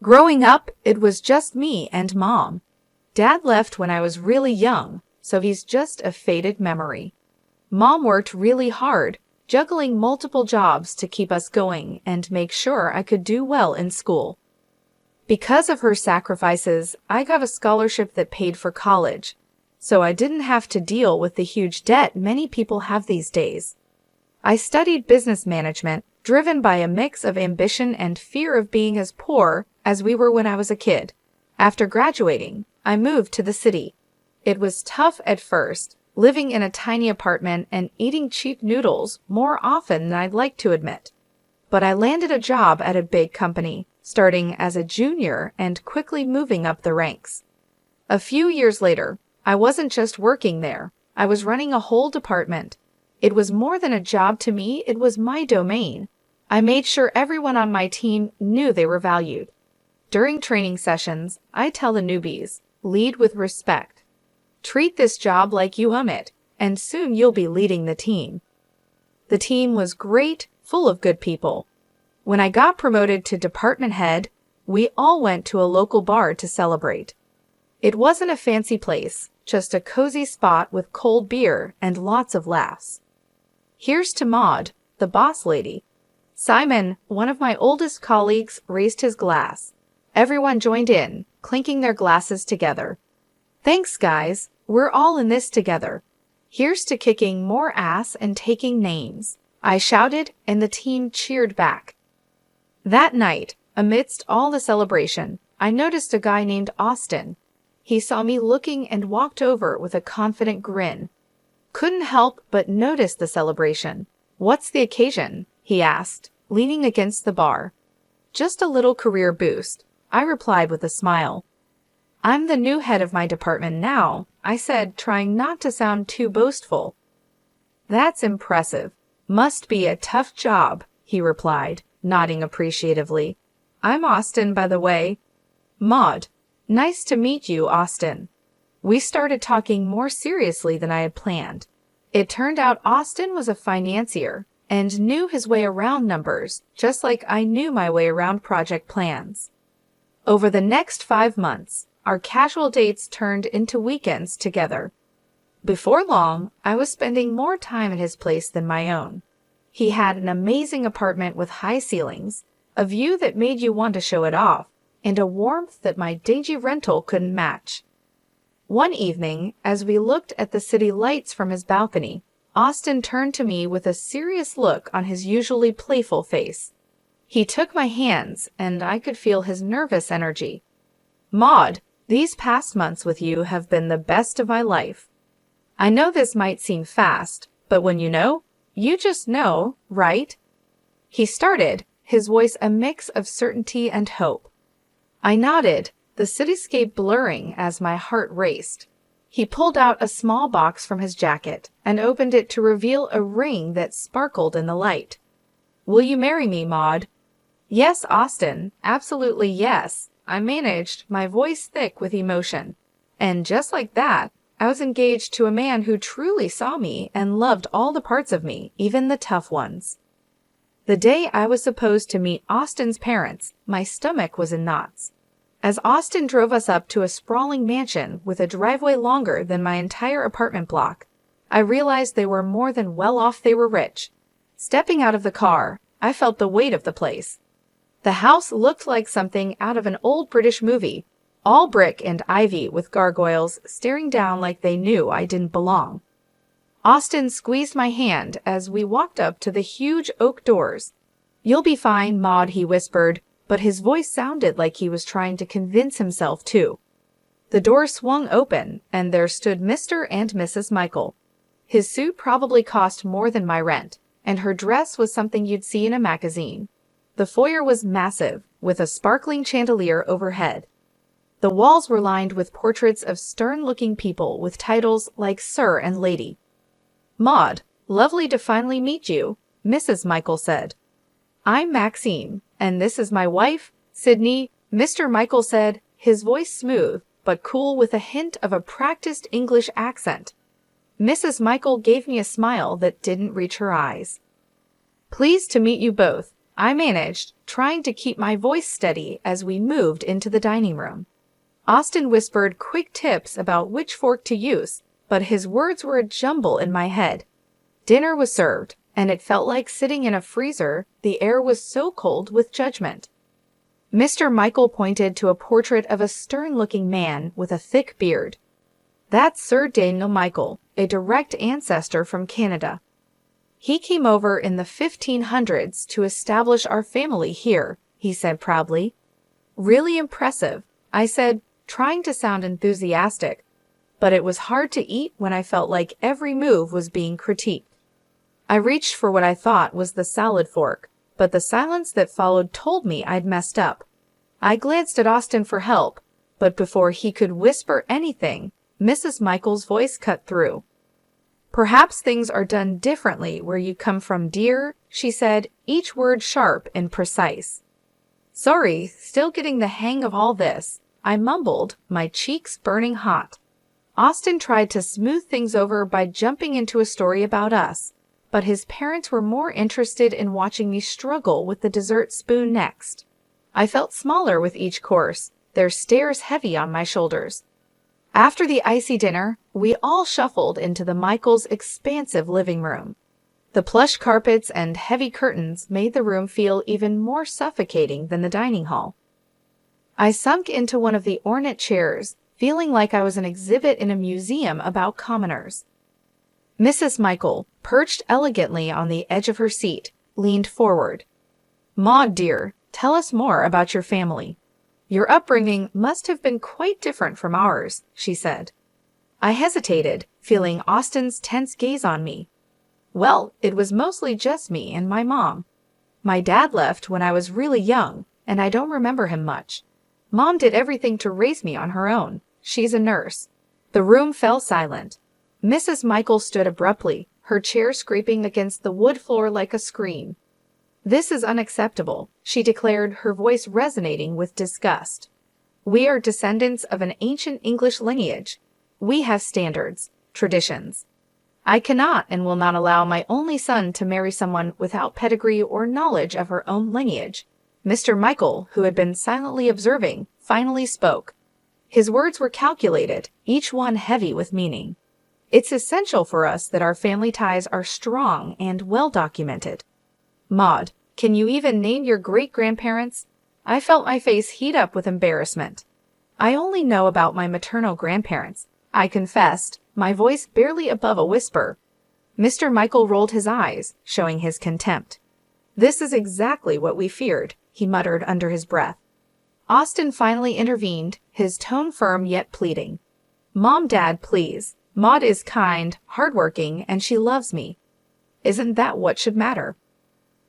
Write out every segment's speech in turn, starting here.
Growing up, it was just me and Mom. Dad left when I was really young, so he's just a faded memory. Mom worked really hard, juggling multiple jobs to keep us going and make sure I could do well in school. Because of her sacrifices, I got a scholarship that paid for college, so I didn't have to deal with the huge debt many people have these days. I studied business management, driven by a mix of ambition and fear of being as poor as we were when I was a kid. After graduating, I moved to the city. It was tough at first, living in a tiny apartment and eating cheap noodles more often than I'd like to admit. But I landed a job at a big company, starting as a junior and quickly moving up the ranks. A few years later, I wasn't just working there, I was running a whole department. It was more than a job to me, it was my domain. I made sure everyone on my team knew they were valued. During training sessions, I tell the newbies, lead with respect. Treat this job like you own it, and soon you'll be leading the team. The team was great, full of good people. When I got promoted to department head, we all went to a local bar to celebrate. It wasn't a fancy place, just a cozy spot with cold beer and lots of laughs. Here's to Maud, the boss lady. Simon, one of my oldest colleagues, raised his glass. Everyone joined in, clinking their glasses together. Thanks, guys. We're all in this together. Here's to kicking more ass and taking names, I shouted, and the team cheered back. That night, amidst all the celebration, I noticed a guy named Austin. He saw me looking and walked over with a confident grin. Couldn't help but notice the celebration. What's the occasion? He asked, leaning against the bar. Just a little career boost, I replied with a smile. I'm the new head of my department now, I said, trying not to sound too boastful. That's impressive. Must be a tough job, he replied, nodding appreciatively. I'm Austin, by the way. Maud. Nice to meet you, Austin. We started talking more seriously than I had planned. It turned out Austin was a financier and knew his way around numbers, just like I knew my way around project plans. Over the next 5 months, our casual dates turned into weekends together. Before long, I was spending more time at his place than my own. He had an amazing apartment with high ceilings, a view that made you want to show it off, and a warmth that my dingy rental couldn't match. One evening, as we looked at the city lights from his balcony, Austin turned to me with a serious look on his usually playful face. He took my hands, and I could feel his nervous energy. Maud, these past months with you have been the best of my life. I know this might seem fast, but when you just know, right? He started, his voice a mix of certainty and hope. I nodded, the cityscape blurring as my heart raced. He pulled out a small box from his jacket and opened it to reveal a ring that sparkled in the light. Will you marry me, Maud? Yes, Austin, absolutely yes, I managed, my voice thick with emotion. And just like that, I was engaged to a man who truly saw me and loved all the parts of me, even the tough ones. The day I was supposed to meet Austin's parents, my stomach was in knots. As Austin drove us up to a sprawling mansion with a driveway longer than my entire apartment block, I realized they were more than well off, they were rich. Stepping out of the car, I felt the weight of the place. The house looked like something out of an old British movie, all brick and ivy with gargoyles staring down like they knew I didn't belong. Austin squeezed my hand as we walked up to the huge oak doors. You'll be fine, Maud, he whispered, but his voice sounded like he was trying to convince himself too. The door swung open, and there stood Mr. and Mrs. Michael. His suit probably cost more than my rent, and her dress was something you'd see in a magazine. The foyer was massive, with a sparkling chandelier overhead. The walls were lined with portraits of stern-looking people with titles like Sir and Lady. Maud, lovely to finally meet you, Mrs. Michael said. I'm Maxine, and this is my wife, Sydney, Mr. Michael said, his voice smooth, but cool with a hint of a practiced English accent. Mrs. Michael gave me a smile that didn't reach her eyes. Pleased to meet you both. I managed, trying to keep my voice steady as we moved into the dining room. Austin whispered quick tips about which fork to use, but his words were a jumble in my head. Dinner was served, and it felt like sitting in a freezer. The air was so cold with judgment. Mr. Michael pointed to a portrait of a stern-looking man with a thick beard. That's Sir Daniel Michael, a direct ancestor from Canada. He came over in the 1500s to establish our family here, he said proudly. Really impressive, I said, trying to sound enthusiastic, but it was hard to eat when I felt like every move was being critiqued. I reached for what I thought was the salad fork, but the silence that followed told me I'd messed up. I glanced at Austin for help, but before he could whisper anything, Mrs. Michael's voice cut through. Perhaps things are done differently where you come from, dear, she said, each word sharp and precise. Sorry, still getting the hang of all this, I mumbled, my cheeks burning hot. Austin tried to smooth things over by jumping into a story about us, but his parents were more interested in watching me struggle with the dessert spoon next. I felt smaller with each course, their stares heavy on my shoulders. After the icy dinner, we all shuffled into the Michaels' expansive living room. The plush carpets and heavy curtains made the room feel even more suffocating than the dining hall. I sunk into one of the ornate chairs, feeling like I was an exhibit in a museum about commoners. Mrs. Michael, perched elegantly on the edge of her seat, leaned forward. Maud, dear, tell us more about your family. Your upbringing must have been quite different from ours, she said. I hesitated, feeling Austin's tense gaze on me. Well, it was mostly just me and my mom. My dad left when I was really young, and I don't remember him much. Mom did everything to raise me on her own. She's a nurse. The room fell silent. Mrs. Michael stood abruptly, her chair scraping against the wood floor like a scream. This is unacceptable, she declared, her voice resonating with disgust. We are descendants of an ancient English lineage. We have standards, traditions. I cannot and will not allow my only son to marry someone without pedigree or knowledge of her own lineage. Mr. Michael, who had been silently observing, finally spoke. His words were calculated, each one heavy with meaning. It's essential for us that our family ties are strong and well documented. Maud, can you even name your great-grandparents? I felt my face heat up with embarrassment. I only know about my maternal grandparents, I confessed, my voice barely above a whisper. Mr. Michael rolled his eyes, showing his contempt. This is exactly what we feared, he muttered under his breath. Austin finally intervened, his tone firm yet pleading. Mom, Dad, please. Maud is kind, hardworking, and she loves me. Isn't that what should matter?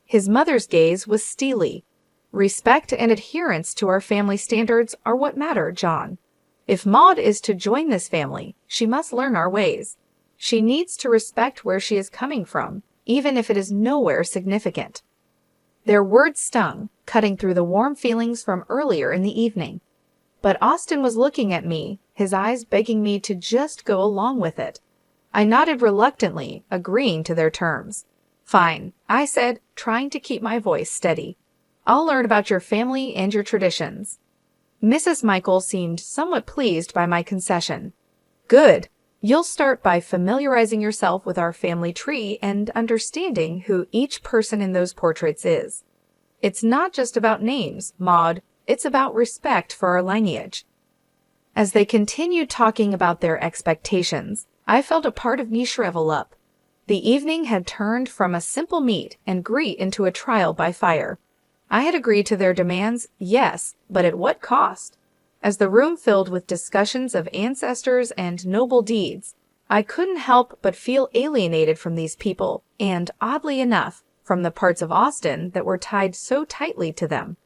His mother's gaze was steely. Respect and adherence to our family standards are what matter, John. If Maud is to join this family, she must learn our ways. She needs to respect where she is coming from, even if it is nowhere significant. Their words stung, cutting through the warm feelings from earlier in the evening. But Austin was looking at me, his eyes begging me to just go along with it. I nodded reluctantly, agreeing to their terms. Fine, I said, trying to keep my voice steady. I'll learn about your family and your traditions. Mrs. Michael seemed somewhat pleased by my concession. Good. You'll start by familiarizing yourself with our family tree and understanding who each person in those portraits is. It's not just about names, Maud. It's about respect for our lineage. As they continued talking about their expectations, I felt a part of me shrivel up. The evening had turned from a simple meet and greet into a trial by fire. I had agreed to their demands, yes, but at what cost? As the room filled with discussions of ancestors and noble deeds, I couldn't help but feel alienated from these people, and, oddly enough, from the parts of Austin that were tied so tightly to them.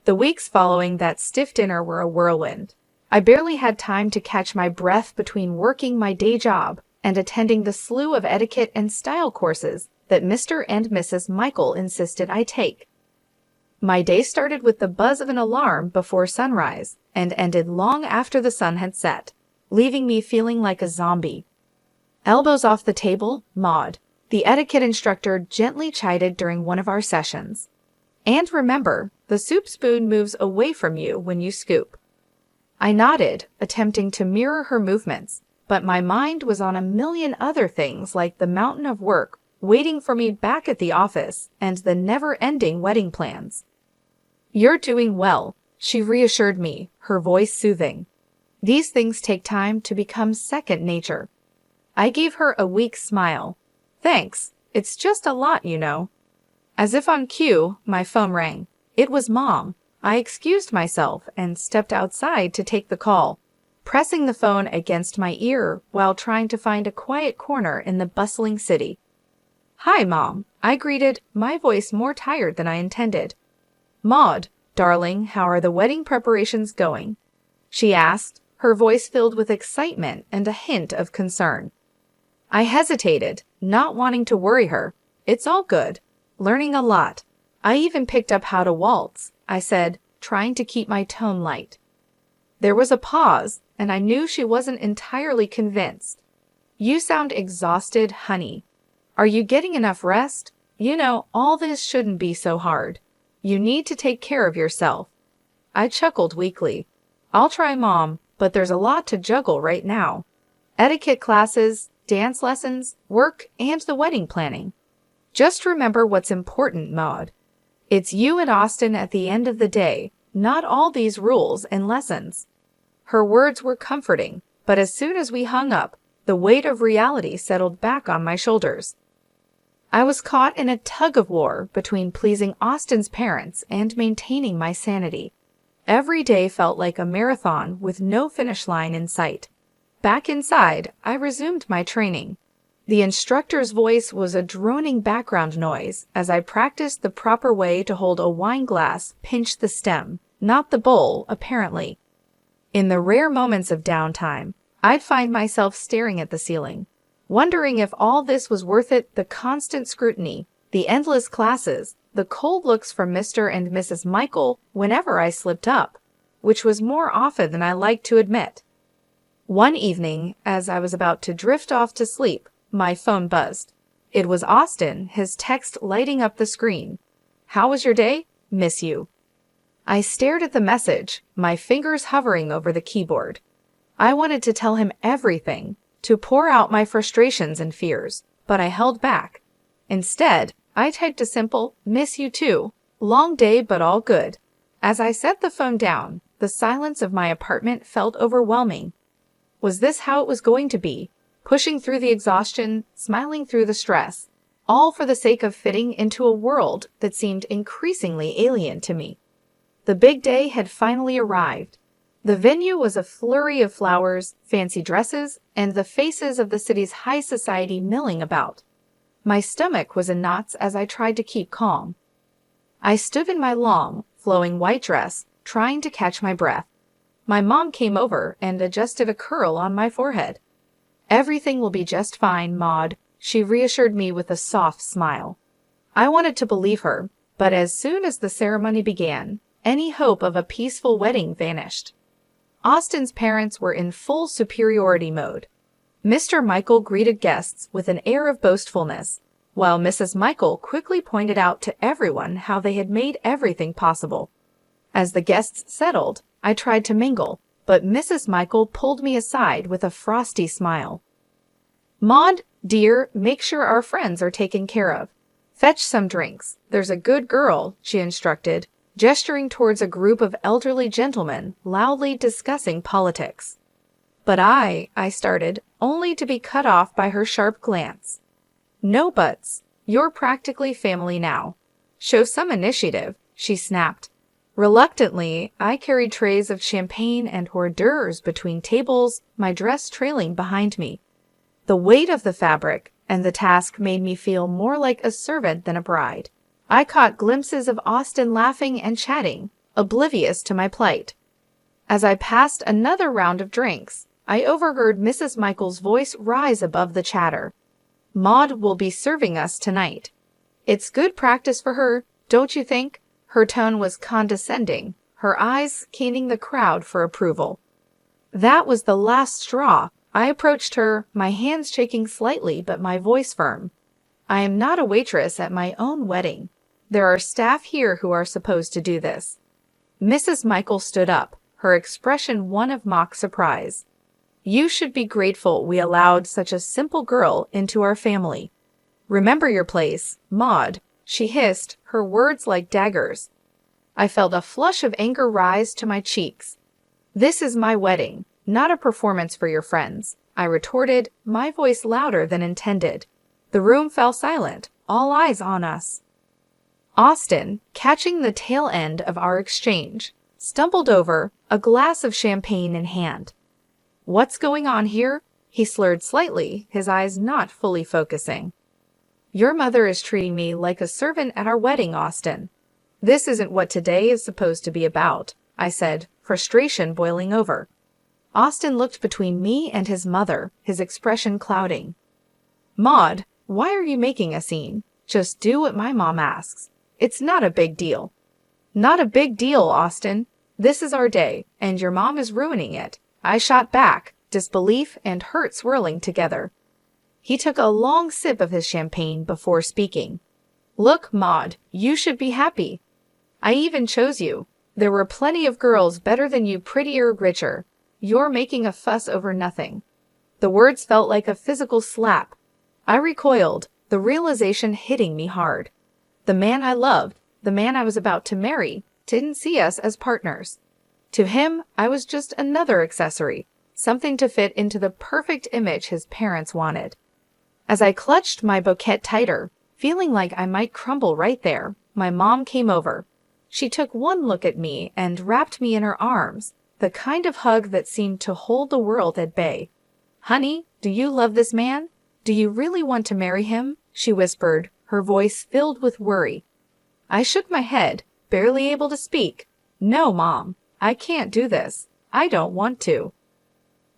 The weeks following that stiff dinner were a whirlwind. I barely had time to catch my breath between working my day job and attending the slew of etiquette and style courses that Mr. and Mrs. Michael insisted I take. My day started with the buzz of an alarm before sunrise and ended long after the sun had set, leaving me feeling like a zombie. Elbows off the table, Maud, the etiquette instructor gently chided during one of our sessions. And remember, the soup spoon moves away from you when you scoop. I nodded, attempting to mirror her movements, but my mind was on a million other things like the mountain of work waiting for me back at the office and the never-ending wedding plans. "You're doing well," she reassured me, her voice soothing. "These things take time to become second nature." I gave her a weak smile. "Thanks, it's just a lot, you know." As if on cue, my phone rang. It was Mom. I excused myself and stepped outside to take the call, pressing the phone against my ear while trying to find a quiet corner in the bustling city. "Hi, Mom," I greeted, my voice more tired than I intended. "Maud, darling, how are the wedding preparations going?" she asked, her voice filled with excitement and a hint of concern. I hesitated, not wanting to worry her. "It's all good. Learning a lot. I even picked up how to waltz," I said, trying to keep my tone light. There was a pause, and I knew she wasn't entirely convinced. "You sound exhausted, honey. Are you getting enough rest? You know, all this shouldn't be so hard. You need to take care of yourself." I chuckled weakly. "I'll try, Mom, but there's a lot to juggle right now. Etiquette classes, dance lessons, work, and the wedding planning. Just remember what's important, Maud. It's you and Austin at the end of the day, not all these rules and lessons." Her words were comforting, but as soon as we hung up, the weight of reality settled back on my shoulders. I was caught in a tug-of-war between pleasing Austin's parents and maintaining my sanity. Every day felt like a marathon with no finish line in sight. Back inside, I resumed my training. The instructor's voice was a droning background noise as I practiced the proper way to hold a wine glass, pinch the stem, not the bowl, apparently. In the rare moments of downtime, I'd find myself staring at the ceiling, wondering if all this was worth it: the constant scrutiny, the endless classes, the cold looks from Mr. and Mrs. Michael whenever I slipped up, which was more often than I liked to admit. One evening, as I was about to drift off to sleep, my phone buzzed. It was Austin, his text lighting up the screen. "How was your day? Miss you." I stared at the message, my fingers hovering over the keyboard. I wanted to tell him everything, to pour out my frustrations and fears, but I held back. Instead, I typed a simple, "Miss you too. Long day but all good." As I set the phone down, the silence of my apartment felt overwhelming. Was this how it was going to be? Pushing through the exhaustion, smiling through the stress, all for the sake of fitting into a world that seemed increasingly alien to me. The big day had finally arrived. The venue was a flurry of flowers, fancy dresses, and the faces of the city's high society milling about. My stomach was in knots as I tried to keep calm. I stood in my long, flowing white dress, trying to catch my breath. My mom came over and adjusted a curl on my forehead. "Everything will be just fine, Maud," she reassured me with a soft smile. I wanted to believe her, but as soon as the ceremony began, any hope of a peaceful wedding vanished. Austin's parents were in full superiority mode. Mr. Michael greeted guests with an air of boastfulness, while Mrs. Michael quickly pointed out to everyone how they had made everything possible. As the guests settled, I tried to mingle, but Mrs. Michael pulled me aside with a frosty smile. "Maud, dear, make sure our friends are taken care of. Fetch some drinks. There's a good girl," she instructed, gesturing towards a group of elderly gentlemen loudly discussing politics. "But I started, only to be cut off by her sharp glance. "No buts. You're practically family now. Show some initiative," she snapped. Reluctantly, I carried trays of champagne and hors d'oeuvres between tables, my dress trailing behind me. The weight of the fabric and the task made me feel more like a servant than a bride. I caught glimpses of Austin laughing and chatting, oblivious to my plight. As I passed another round of drinks, I overheard Mrs. Michael's voice rise above the chatter. "Maud will be serving us tonight. It's good practice for her, don't you think?" Her tone was condescending, her eyes scanning the crowd for approval. That was the last straw. I approached her, my hands shaking slightly but my voice firm. "I am not a waitress at my own wedding. There are staff here who are supposed to do this. Mrs. Michael stood up, her expression one of mock surprise. You should be grateful we allowed such a simple girl into our family. Remember your place, Maud, she hissed, her words like daggers. I felt a flush of anger rise to my cheeks. This is my wedding, not a performance for your friends, I retorted, my voice louder than intended. The room fell silent, all eyes on us. Austin, catching the tail end of our exchange, stumbled over, a glass of champagne in hand. What's going on here? He slurred slightly, his eyes not fully focusing. Your mother is treating me like a servant at our wedding, Austin. This isn't what today is supposed to be about, I said, frustration boiling over. Austin looked between me and his mother, his expression clouding. Maud, why are you making a scene? Just do what my mom asks. It's not a big deal. Not a big deal, Austin. This is our day, and your mom is ruining it. I shot back, disbelief and hurt swirling together. He took a long sip of his champagne before speaking. Look, Maud, you should be happy. I even chose you. There were plenty of girls better than you, prettier, richer. You're making a fuss over nothing. The words felt like a physical slap. I recoiled, the realization hitting me hard. The man I loved, the man I was about to marry, didn't see us as partners. To him, I was just another accessory, something to fit into the perfect image his parents wanted. As I clutched my bouquet tighter, feeling like I might crumble right there, my mom came over. She took one look at me and wrapped me in her arms, the kind of hug that seemed to hold the world at bay. Honey, do you love this man? Do you really want to marry him? She whispered, her voice filled with worry. I shook my head, barely able to speak. No, Mom, I can't do this. I don't want to.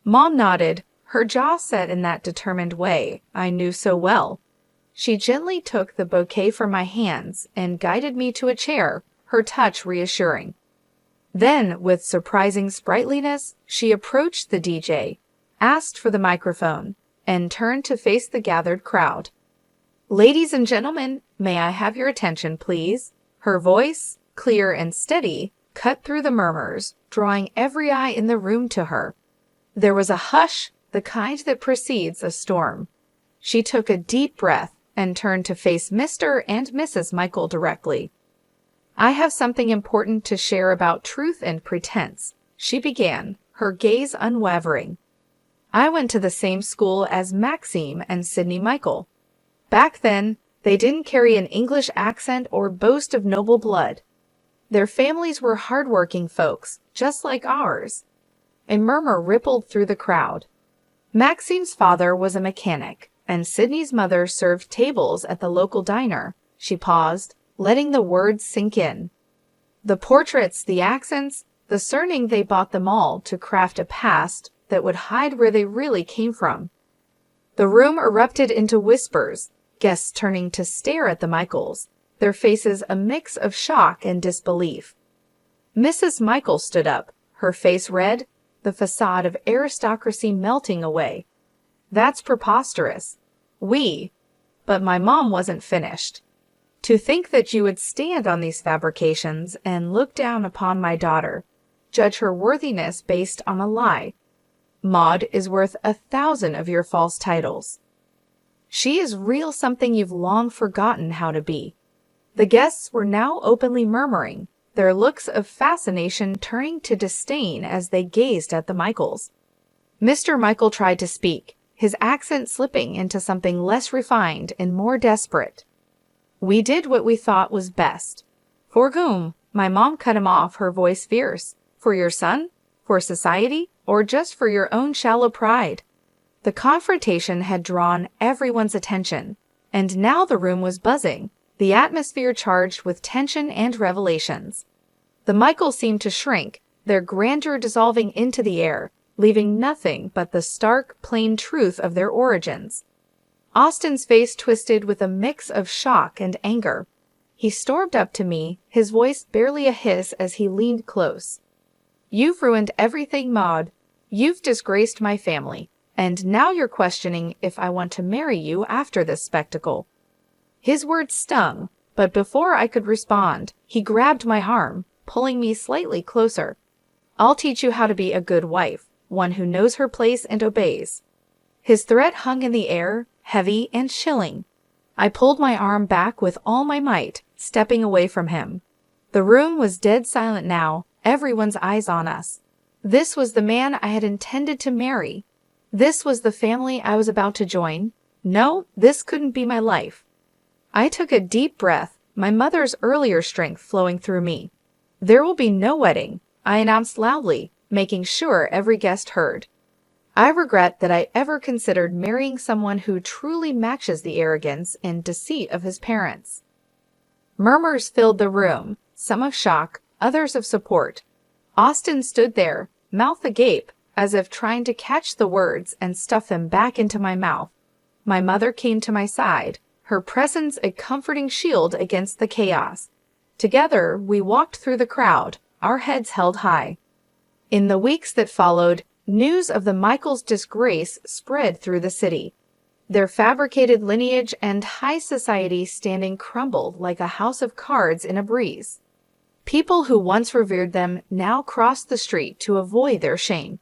Mom nodded, her jaw set in that determined way I knew so well. She gently took the bouquet from my hands and guided me to a chair, her touch reassuring. Then, with surprising sprightliness, she approached the DJ, asked for the microphone, and turned to face the gathered crowd. Ladies and gentlemen, may I have your attention, please? Her voice, clear and steady, cut through the murmurs, drawing every eye in the room to her. There was a hush, the kind that precedes a storm. She took a deep breath and turned to face Mr. and Mrs. Michael directly. I have something important to share about truth and pretense, she began, her gaze unwavering. I went to the same school as Maxime and Sydney Michael. Back then, they didn't carry an English accent or boast of noble blood. Their families were hard-working folks, just like ours. A murmur rippled through the crowd. Maxime's father was a mechanic, and Sydney's mother served tables at the local diner. She paused, letting the words sink in. The portraits, the accents, the surname, they bought them all to craft a past that would hide where they really came from. The room erupted into whispers, guests turning to stare at the Michaels, their faces a mix of shock and disbelief. Mrs. Michael stood up, her face red, the facade of aristocracy melting away. That's preposterous. But my mom wasn't finished. To think that you would stand on these fabrications and look down upon my daughter, judge her worthiness based on a lie. Maud is worth 1,000 of your false titles. She is real, something you've long forgotten how to be. The guests were now openly murmuring, their looks of fascination turning to disdain as they gazed at the Michaels. Mr. Michael tried to speak, his accent slipping into something less refined and more desperate. We did what we thought was best. For whom? My mom cut him off, her voice fierce. For your son? For society? Or just for your own shallow pride? The confrontation had drawn everyone's attention, and now the room was buzzing, the atmosphere charged with tension and revelations. The Michaels seemed to shrink, their grandeur dissolving into the air, leaving nothing but the stark, plain truth of their origins. Austin's face twisted with a mix of shock and anger. He stormed up to me, his voice barely a hiss as he leaned close. You've ruined everything, Maud. You've disgraced my family, and now you're questioning if I want to marry you after this spectacle. His words stung, But before I could respond, he grabbed my arm, pulling me slightly closer. I'll teach you how to be a good wife, one who knows her place and obeys. His threat hung in the air, heavy and chilling. I pulled my arm back with all my might, stepping away from him. The room was dead silent now, everyone's eyes on us. This was the man I had intended to marry. This was the family I was about to join. No, this couldn't be my life. I took a deep breath, my mother's earlier strength flowing through me. There will be no wedding, I announced loudly, making sure every guest heard. I regret that I ever considered marrying someone who truly matches the arrogance and deceit of his parents. Murmurs filled the room, some of shock, others of support. Austin stood there, mouth agape, as if trying to catch the words and stuff them back into my mouth. My mother came to my side, her presence a comforting shield against the chaos. Together, we walked through the crowd, our heads held high. In the weeks that followed, news of the Michaels' disgrace spread through the city. Their fabricated lineage and high society standing crumbled like a house of cards in a breeze. People who once revered them now crossed the street to avoid their shame.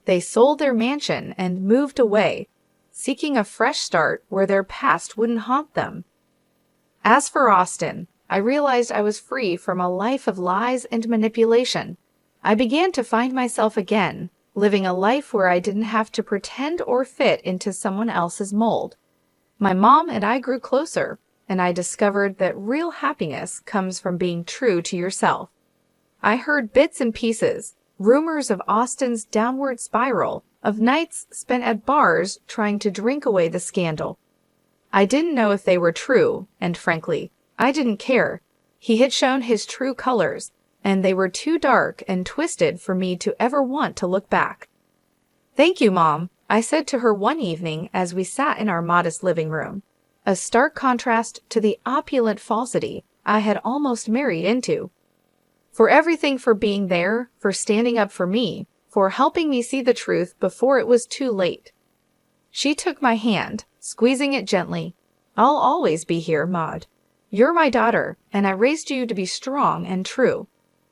They sold their mansion and moved away, seeking a fresh start where their past wouldn't haunt them. As for Austin, I realized I was free from a life of lies and manipulation. I began to find myself again, living a life where I didn't have to pretend or fit into someone else's mold. My mom and I grew closer, and I discovered that real happiness comes from being true to yourself. I heard bits and pieces, rumors of Austin's downward spiral, of nights spent at bars trying to drink away the scandal. I didn't know if they were true, and frankly, I didn't care. He had shown his true colors, and they were too dark and twisted for me to ever want to look back. "Thank you, Mom," I said to her one evening as we sat in our modest living room, a stark contrast to the opulent falsity I had almost married into. "For everything, for being there, for standing up for me, for helping me see the truth before it was too late." She took my hand, squeezing it gently. "I'll always be here, Maud. You're my daughter, and I raised you to be strong and true.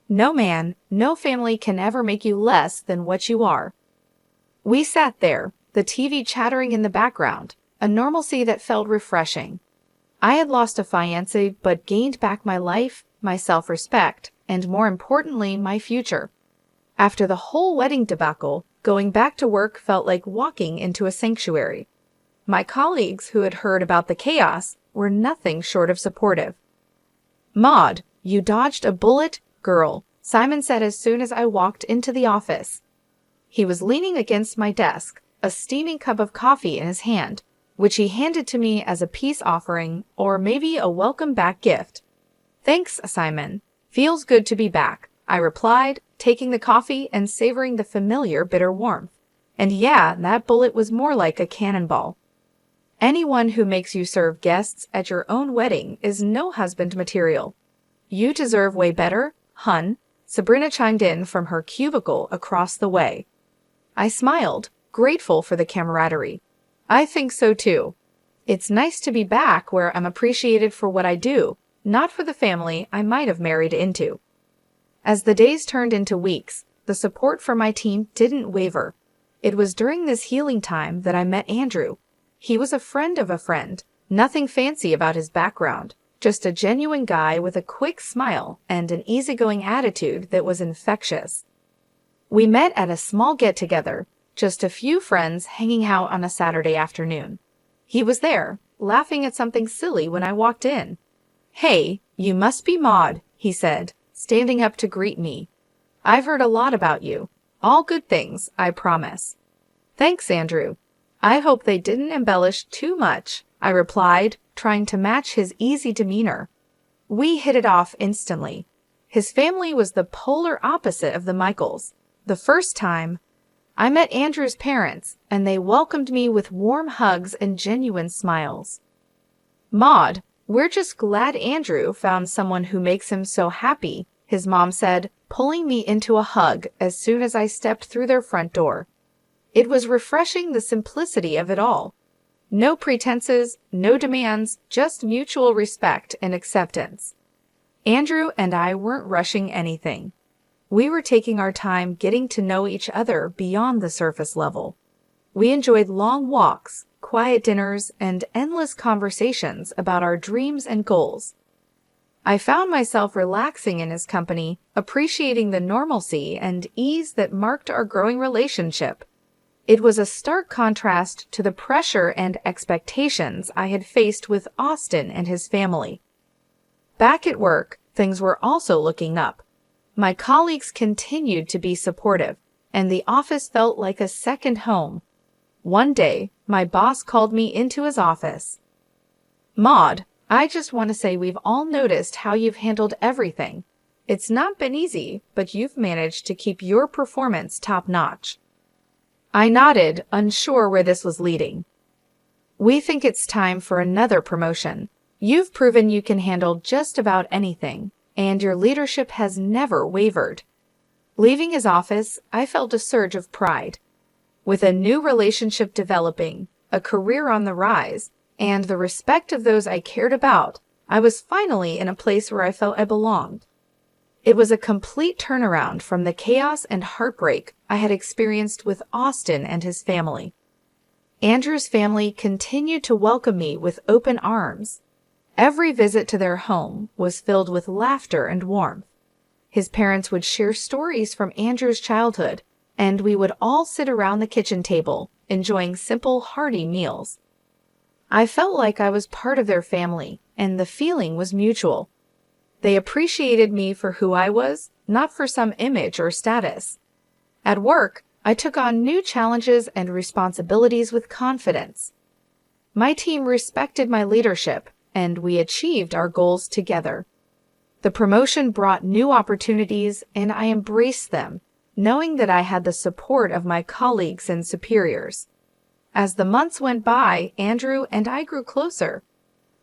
No man, no family can ever make you less than what you are." We sat there, the TV chattering in the background, a normalcy that felt refreshing. I had lost a fiancé but gained back my life, my self-respect, and more importantly, my future. After the whole wedding debacle, going back to work felt like walking into a sanctuary. My colleagues who had heard about the chaos were nothing short of supportive. "Maud, you dodged a bullet, girl," Simon said as soon as I walked into the office. He was leaning against my desk, a steaming cup of coffee in his hand, which he handed to me as a peace offering or maybe a welcome back gift. "Thanks, Simon. Feels good to be back," I replied, taking the coffee and savoring the familiar bitter warmth. And yeah, that bullet was more like a cannonball. "Anyone who makes you serve guests at your own wedding is no husband material. You deserve way better, hun," Sabrina chimed in from her cubicle across the way. I smiled, grateful for the camaraderie. "I think so too. It's nice to be back where I'm appreciated for what I do, not for the family I might have married into." As the days turned into weeks, the support from my team didn't waver. It was during this healing time that I met Andrew. He was a friend of a friend, nothing fancy about his background, just a genuine guy with a quick smile and an easygoing attitude that was infectious. We met at a small get-together, just a few friends hanging out on a Saturday afternoon. He was there, laughing at something silly when I walked in. "Hey, you must be Maud," he said, standing up to greet me. "I've heard a lot about you. All good things, I promise." "Thanks, Andrew. I hope they didn't embellish too much," I replied, trying to match his easy demeanor. We hit it off instantly. His family was the polar opposite of the Michaels. The first time I met Andrew's parents, and they welcomed me with warm hugs and genuine smiles. "Maud, we're just glad Andrew found someone who makes him so happy," his mom said, pulling me into a hug as soon as I stepped through their front door. It was refreshing, the simplicity of it all. No pretenses, no demands, just mutual respect and acceptance. Andrew and I weren't rushing anything. We were taking our time getting to know each other beyond the surface level. We enjoyed long walks, quiet dinners, and endless conversations about our dreams and goals. I found myself relaxing in his company, appreciating the normalcy and ease that marked our growing relationship. It was a stark contrast to the pressure and expectations I had faced with Austin and his family. Back at work, things were also looking up. My colleagues continued to be supportive, and the office felt like a second home. One day, my boss called me into his office. "Maud, I just want to say we've all noticed how you've handled everything. It's not been easy, but you've managed to keep your performance top-notch." I nodded, unsure where this was leading. "We think it's time for another promotion. You've proven you can handle just about anything, and your leadership has never wavered." Leaving his office, I felt a surge of pride. With a new relationship developing, a career on the rise, and the respect of those I cared about, I was finally in a place where I felt I belonged. It was a complete turnaround from the chaos and heartbreak I had experienced with Austin and his family. Andrew's family continued to welcome me with open arms. Every visit to their home was filled with laughter and warmth. His parents would share stories from Andrew's childhood, and we would all sit around the kitchen table, enjoying simple, hearty meals. I felt like I was part of their family, and the feeling was mutual. They appreciated me for who I was, not for some image or status. At work, I took on new challenges and responsibilities with confidence. My team respected my leadership, and we achieved our goals together. The promotion brought new opportunities, and I embraced them, knowing that I had the support of my colleagues and superiors. As the months went by, Andrew and I grew closer.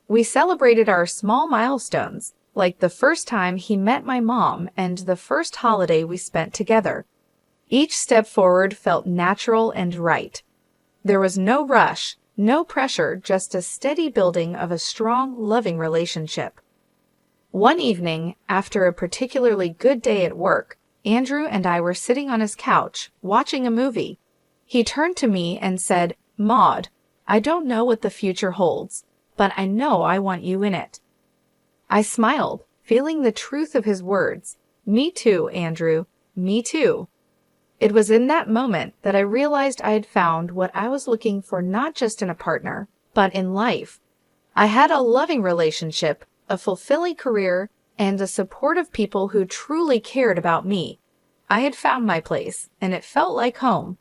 We celebrated our small milestones, like the first time he met my mom and the first holiday we spent together. Each step forward felt natural and right. There was no rush, no pressure, just a steady building of a strong, loving relationship. One evening, after a particularly good day at work, Andrew and I were sitting on his couch, watching a movie. He turned to me and said, "Maud, I don't know what the future holds, but I know I want you in it." I smiled, feeling the truth of his words. "Me too, Andrew. Me too." It was in that moment that I realized I had found what I was looking for, not just in a partner, but in life. I had a loving relationship, a fulfilling career, and the support of people who truly cared about me. I had found my place, and it felt like home.